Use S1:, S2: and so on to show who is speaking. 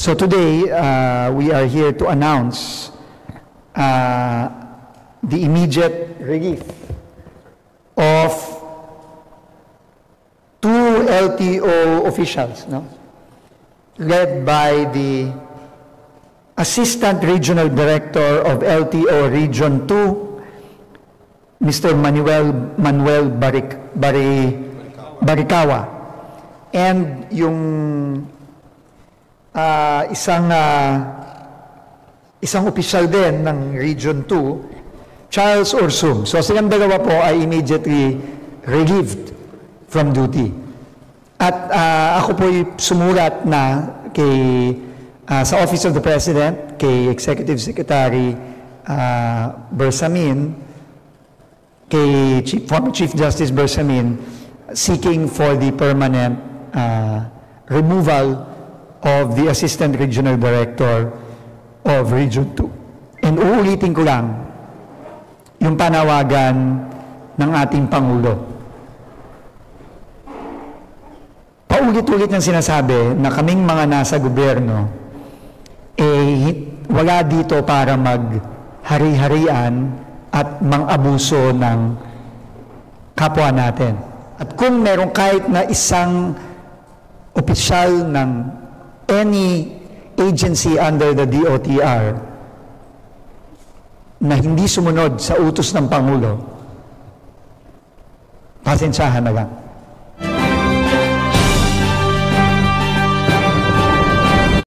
S1: So today, we are here to announce the immediate relief of two LTO officials, no? Led by the Assistant Regional Director of LTO Region 2, Mr. Manuel Barikawa, and yung isang opisyal din ng Region 2, Charles Orsum. So silang dalawa po ay immediately relieved from duty. At ako po sumulat na sa Office of the President, kay Executive Secretary Bersamin, kay former Chief Justice Bersamin, seeking for the permanent removal of the Assistant Regional Director of Region 2. And uulitin ko lang yung panawagan ng ating Pangulo. Paulit-ulit niyang sinasabi na kaming mga nasa gobyerno, wala dito para maghari-harian at mang-abuso ng kapwa natin. At kung meron kahit na isang opisyal ng any agency under the DOTR na hindi sumunod sa utos ng Pangulo, pasensyahan na lang.